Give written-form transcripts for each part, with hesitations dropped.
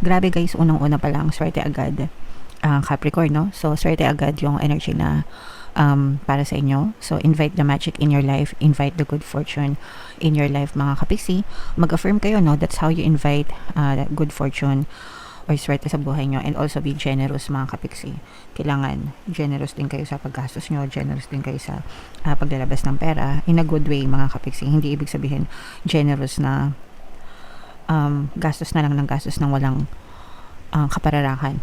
Grabe guys, unang-una pa lang, swerte agad ang Capricorn, no? So, swerte agad yung energy na para sa inyo. So, invite the magic in your life, invite the good fortune in your life, mga kapiksi. Mag-affirm kayo, no? That's how you invite good fortune or swerte sa buhay nyo. And also be generous, mga kapiksi. Kailangan generous din kayo sa paggastos nyo, generous din kayo sa paglalabas ng pera in a good way, mga kapiksi. Hindi ibig sabihin generous na gastos na lang ng gastos ng walang kapararahan.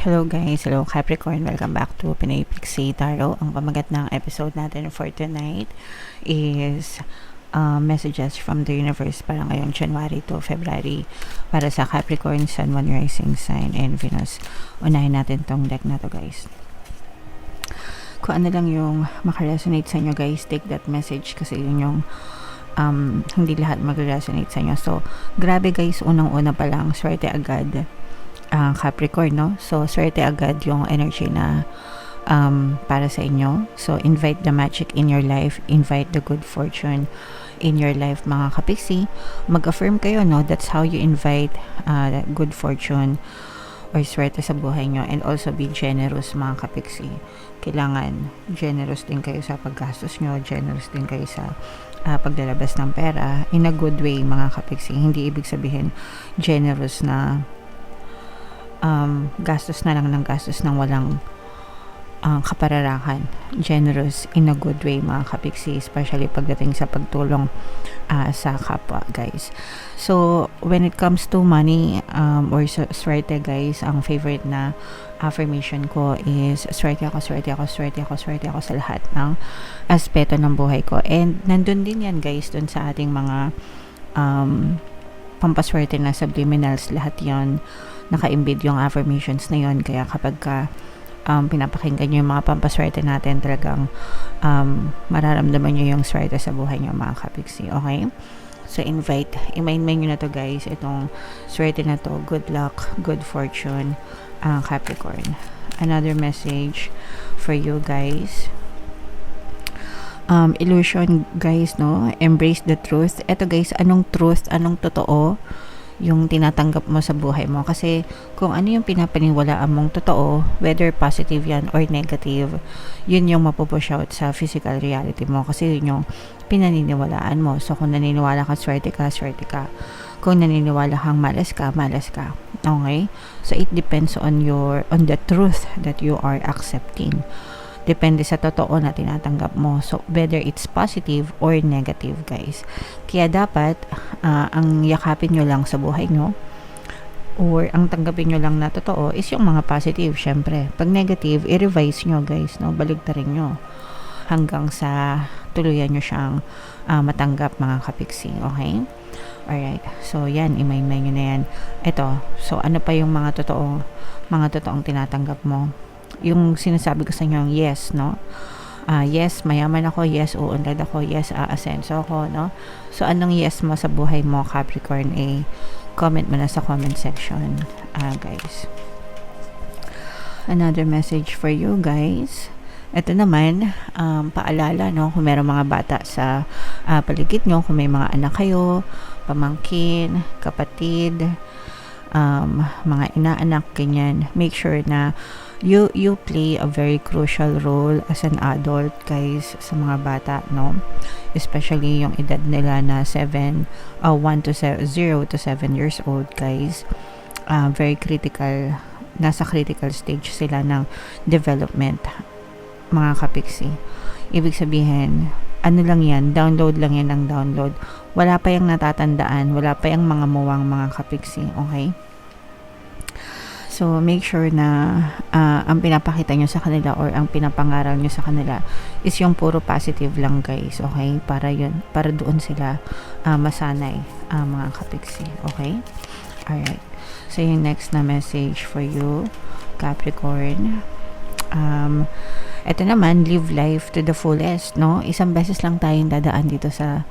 Hello guys, hello Capricorn, welcome back to Pinay Pixie Tarot. Ang pamagat ng episode natin for tonight is messages from the universe para ngayong January to February para sa Capricorn, Sun, Moon, Rising Sign, and Venus. Unahin natin tong deck na to guys. Kung ano lang yung makaresonate sa inyo guys, take that message kasi yun yung hindi lahat mag-resonate sa inyo. So, grabe guys, unang-una pa lang, swerte agad Capricorn, no? So, swerte agad yung energy na para sa inyo. So, invite the magic in your life, invite the good fortune in your life, mga kapiksi. Mag-affirm kayo, no? That's how you invite good fortune or swerte sa buhay nyo. And also be generous, mga kapiksi. Kailangan generous din kayo sa paggastos nyo, generous din kayo sa paglalabas ng pera in a good way, mga kapiksi. Hindi ibig sabihin generous na gastos na lang ng gastos ng walang kapararahan. Generous in a good way, mga kapiksi, especially pagdating sa pagtulong sa kapwa guys. So when it comes to money or swerte guys, ang favorite na affirmation ko is swerte ako, swerte ako, swerte ako, swerte ako sa lahat ng aspeto ng buhay ko. And nandun din yan guys dun sa ating mga pampaswerte na subliminals, lahat yon naka-embed yung affirmations na yon. Kaya kapag pinapakinggan nyo yung mga pampaswerte natin, talagang mararamdaman nyo yung swerte sa buhay nyo, mga kapiksi. Okay? So, i-main-main nyo na to guys, itong swerte na to. Good luck, good fortune, Capricorn. Another message for you guys. Illusion guys, no? Embrace the truth. Eto guys, anong truth, anong totoo yung tinatanggap mo sa buhay mo. Kasi kung ano yung pinapaniwalaan mong totoo, whether positive yan or negative, yun yung mapupush out sa physical reality mo. Kasi yun yung pinaniniwalaan mo. So kung naniniwala ka, swerte ka, swerte ka. Kung naniniwala kang malas ka, malas ka. Okay? So it depends on the truth that you are accepting. Depende sa totoo na tinatanggap mo. So, whether it's positive or negative, guys. Kaya dapat, ang yakapin nyo lang sa buhay nyo or ang tanggapin nyo lang na totoo is yung mga positive, syempre. Pag negative, i-revise nyo, guys. No? Baligtarin nyo hanggang sa tuluyan nyo siyang matanggap, mga kapiksi. Okay? Alright. So, yan. Imay-imay nyo na yan. Ito. So, ano pa yung mga totoong tinatanggap mo? Yung sinasabi ko sa inyo, yes, no? Yes, mayaman ako. Yes, uunlad ako. Yes, aasenso ako, no? So, anong yes mo sa buhay mo, Capricorn? Comment mo na sa comment section, guys. Another message for you, guys. Ito naman, paalala, no? Kung mayroong mga bata sa paligid nyo, kung may mga anak kayo, pamangkin, kapatid, mga inaanak, ganyan, make sure na you play a very crucial role as an adult, guys, sa mga bata, no? Especially yung edad nila na 0 to 7 years old, guys. Very critical, nasa critical stage sila ng development, mga kapiksi. Ibig sabihin, ano lang yan, download lang yan ng download. Wala pa yung natatandaan, wala pa yung mga muwang, mga kapiksi, okay? So, make sure na ang pinapakita nyo sa kanila or ang pinapangaral nyo sa kanila is yung puro positive lang, guys. Okay? Para doon sila masanay, mga kapiksi. Okay? Alright. So, yung next na message for you, Capricorn. Ito naman, live life to the fullest, no? Isang beses lang tayong dadaan dito sa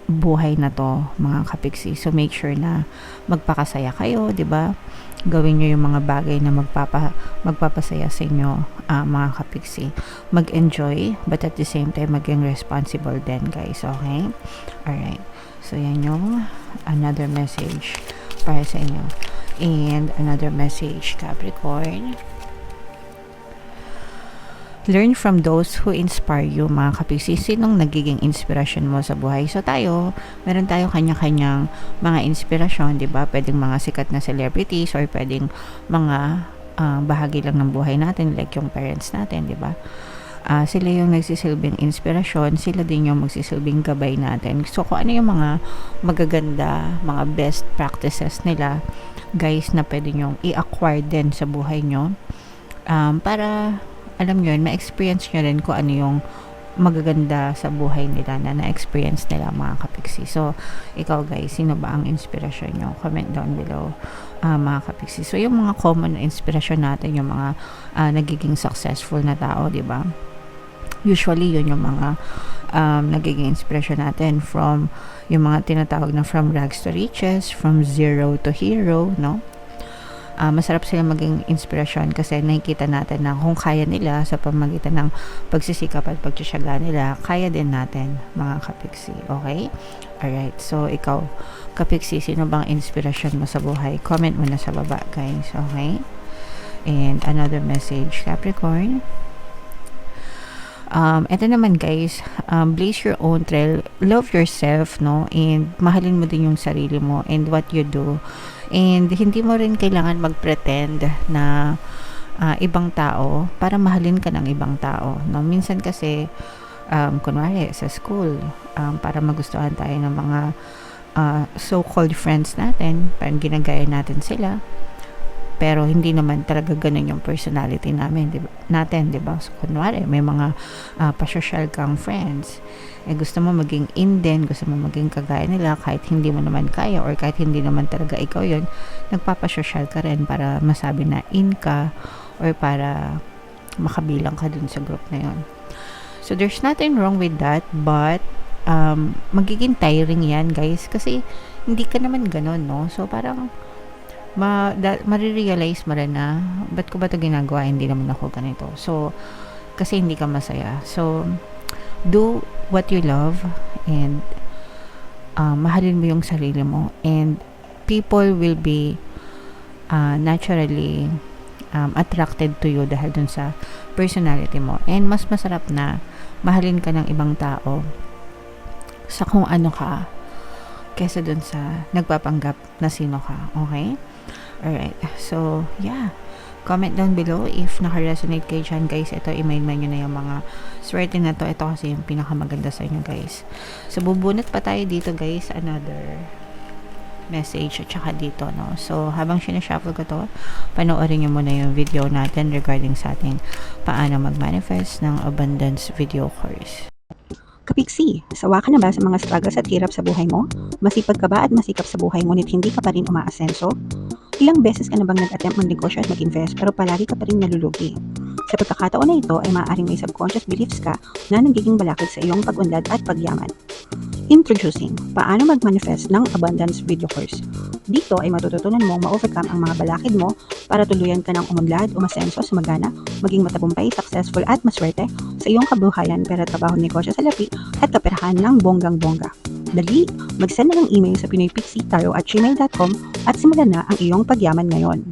buhay na to, mga kapiksi. So make sure na magpakasaya kayo, 'di ba? Gawin niyo yung mga bagay na magpapasaya sa inyo, mga kapiksi. Mag-enjoy, but at the same time maging responsible din, guys. Okay? Alright. So yan yung another message para sa inyo. And another message, Capricorn. Learn from those who inspire you, mga kapiksi. Sinong nagiging inspirasyon mo sa buhay? So meron tayo kanya-kanyang mga inspirasyon, di ba? Pwedeng mga sikat na celebrities or pwedeng mga bahagi lang ng buhay natin, like yung parents natin, di ba? Sila yung nagsisilbing inspirasyon, sila din yung magsisilbing gabay natin. So kung ano yung mga magaganda, mga best practices nila, guys, na pwede nyong i-acquire din sa buhay nyo, para alam nyo yun, ma-experience nyo rin kung ano yung magaganda sa buhay nila na na-experience nila, mga kapiksi. So, ikaw guys, sino ba ang inspirasyon nyo? Comment down below, mga kapiksi. So, yung mga common na inspirasyon natin, yung mga nagiging successful na tao, di ba? Usually, yun yung mga nagiging inspirasyon natin from yung mga tinatawag na from rags to riches, from zero to hero, no? Masarap sila maging inspirasyon kasi nakikita natin na kung kaya nila sa pamamagitan ng pagsisikap at pagtsatsaga nila, kaya din natin, mga kapiksi. Okay? Alright. So, ikaw, kapiksi, sino bang inspirasyon mo sa buhay? Comment mo na sa baba, guys. Okay? And another message, Capricorn. Ito naman, guys, blaze your own trail, love yourself, no, and mahalin mo din yung sarili mo and what you do, and hindi mo rin kailangan mag-pretend na ibang tao para mahalin ka ng ibang tao, no. Minsan kasi kunwari sa school, para magustuhan tayo ng mga so-called friends natin, parang ginagaya natin sila, pero hindi naman talaga ganun yung personality natin, di ba? So, kunwari, may mga pa-social kang friends, gusto mo maging in din, gusto mo maging kagaya nila kahit hindi mo naman kaya or kahit hindi naman talaga ikaw yun, nagpapa-social ka rin para masabi na in ka or para makabilang ka dun sa group na yun. So, there's nothing wrong with that, but magiging tiring yan, guys, kasi hindi ka naman ganun, no? So, parang marirealize mo rin na ba't ko ba ito ginagawa, hindi naman ako ganito. So kasi hindi ka masaya. So do what you love and mahalin mo yung sarili mo, and people will be naturally attracted to you dahil dun sa personality mo. And mas masarap na mahalin ka ng ibang tao sa kung ano ka kesa dun sa nagpapanggap na sino ka. Okay? Alright. So, yeah. Comment down below if naka-resonate kayo dyan, guys. Ito, i-main nyo na yung mga swerte na to. Ito kasi yung pinakamaganda sa inyo, guys. So, bubunot pa tayo dito, guys. Another message at saka dito, no. So, habang sinashuffle ko to, panoorin nyo muna yung video natin regarding sa ating paano mag-manifest ng abundance video course. Kapiksi, sawa ka na ba sa mga struggles at hirap sa buhay mo? Masipag ka ba at masikap sa buhay ngunit hindi ka pa rin umaasenso? Ilang beses ka na bang nag-attempt mag-negosyo at mag-invest pero palagi ka pa rin nalulugi? Sa pagkakataon na ito ay maaaring may subconscious beliefs ka na nagiging balakid sa iyong pag-unlad at pagyaman. Introducing, paano mag-manifest ng abundance video course. Dito ay matututunan mong ma-overcome ang mga balakid mo para tuluyan ka ng umunlad, umasenso, sumagana, maging matagumpay, successful at maswerte sa iyong kabuhayan, pera, trabaho, negosyo, salapi at kaperahan ng bonggang-bongga. Dali, mag-send na ng email sa pinoypixie@gmail.com at simulan na ang iyong pagyaman ngayon.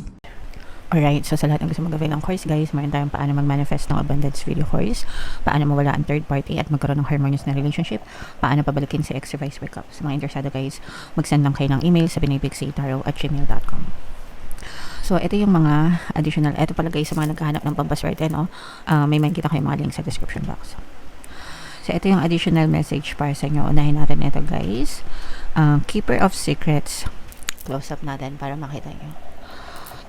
Alright, so sa lahat ng gusto mag-avail ng course, guys, mayroon tayong paano mag-manifest ng abundance video course, paano mawala ang third party at magkaroon ng harmonious na relationship, paano pabalikin si ex-vice breakup. Sa mga interesado, guys, mag-send lang kayo ng email sa pinoypixie@gmail.com. So, ito yung mga additional, ito pala, guys, sa mga naghahanap ng pampaswerte, no? May makikita kayong mga link sa description box. So, ito yung additional message para sa inyo. Unahin natin ito, guys. Keeper of secrets. Close up natin para makita nyo.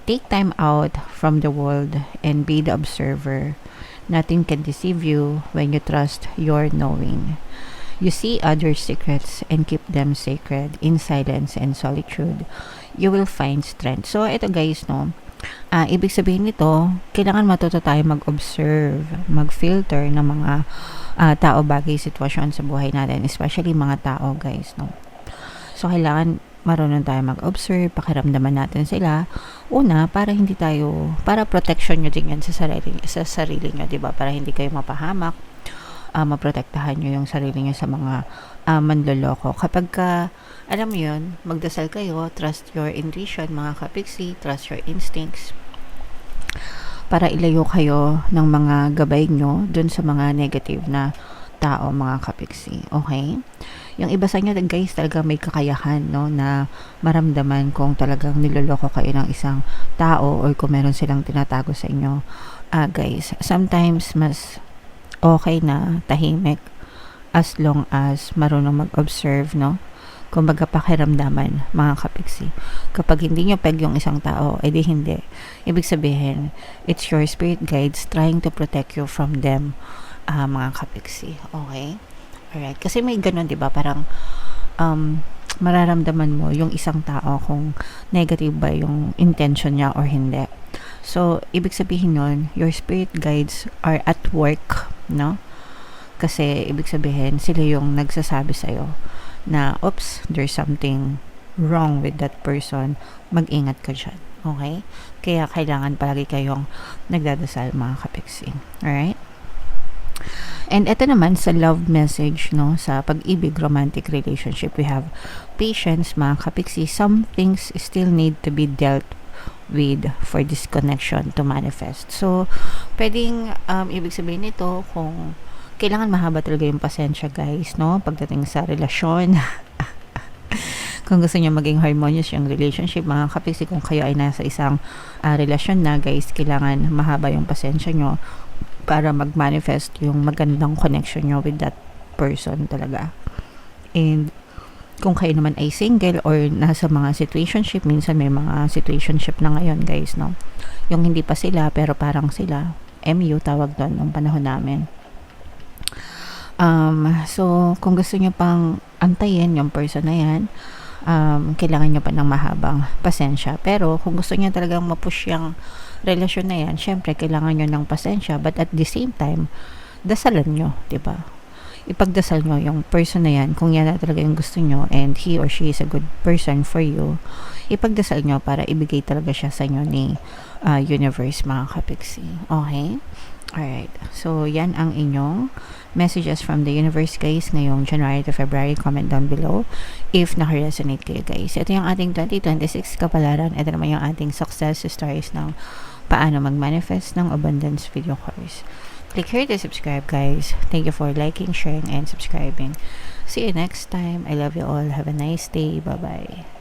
Take time out from the world and be the observer. Nothing can deceive you when you trust your knowing. You see others' secrets and keep them sacred in silence and solitude. You will find strength. So, ito, guys, no, Ibig sabihin nito, kailangan matuto tayo mag-observe, mag-filter ng mga tao, bagay, sitwasyon sa buhay natin, especially mga tao, guys, no? So, kailangan marunong tayo mag-observe, pakiramdaman natin sila. Una, para protection nyo din yan sa sarili nyo, diba? Para hindi kayo mapahamak, maprotektahan nyo yung sarili nyo sa mga manloloko. Kapag alam mo yun, magdasal kayo, trust your intuition, mga kapiksi, trust your instincts, para ilayo kayo ng mga gabay nyo dun sa mga negative na tao, mga kapiksi. Okay? Yung iba sa inyo, guys, talaga may kakayahan, no, na maramdaman kung talagang niloloko kayo ng isang tao or kung meron silang tinatago sa inyo. Guys, sometimes mas okay na tahimik as long as marunong mag-observe, no? Kumbaga pakiramdaman, mga kapiksi. Kapag hindi nyo peg yung isang tao, edi hindi. Ibig sabihin, it's your spirit guides trying to protect you from them, mga kapiksi. Okay? Alright. Kasi may ganun, diba? Parang, mararamdaman mo yung isang tao kung negative ba yung intention niya or hindi. So, ibig sabihin nun, your spirit guides are at work, no? Kasi, ibig sabihin, sila yung nagsasabi sa'yo na, oops, there's something wrong with that person, mag-ingat ka dyan. Okay? Kaya, kailangan palagi kayong nagdadasal, mga kapiksi. Alright? And ito naman sa love message, no, sa pag-ibig, romantic relationship, we have patience, mga kapiksi. Some things still need to be dealt with for this connection to manifest. So, pwedeng, ibig sabihin nito, kung kailangan mahaba talaga yung pasensya, guys, no, pagdating sa relasyon. Kung gusto niyo maging harmonious yung relationship, mga kapiksi, kung kayo ay nasa isang relasyon na, guys, kailangan mahaba yung pasensya nyo para mag-manifest yung magandang connection nyo with that person talaga. And kung kayo naman ay single or nasa mga situationship, minsan may mga situationship na ngayon, guys, no? Yung hindi pa sila, pero parang sila. MU tawag doon nung panahon namin. So, kung gusto nyo pang antayin yung person na yan, kailangan nyo pa ng mahabang pasensya. Pero, kung gusto nyo talagang mapush yung relasyon na yan, syempre, kailangan nyo ng pasensya. But at the same time, dasalan nyo, diba? Ipagdasal nyo yung person na yan, kung yan na talaga yung gusto nyo, and he or she is a good person for you, ipagdasal nyo para ibigay talaga siya sa inyo ni universe, mga kapiksi. Okay? Alright. So, yan ang inyong messages from the universe, guys, ngayong January to February. Comment down below if naka-resonate kayo, guys. Ito yung ating 2026 kapalaran. Ito naman yung ating success stories ng paano mag-manifest ng abundance video course. Click here to subscribe, guys. Thank you for liking, sharing, and subscribing. See you next time. I love you all. Have a nice day. Bye-bye.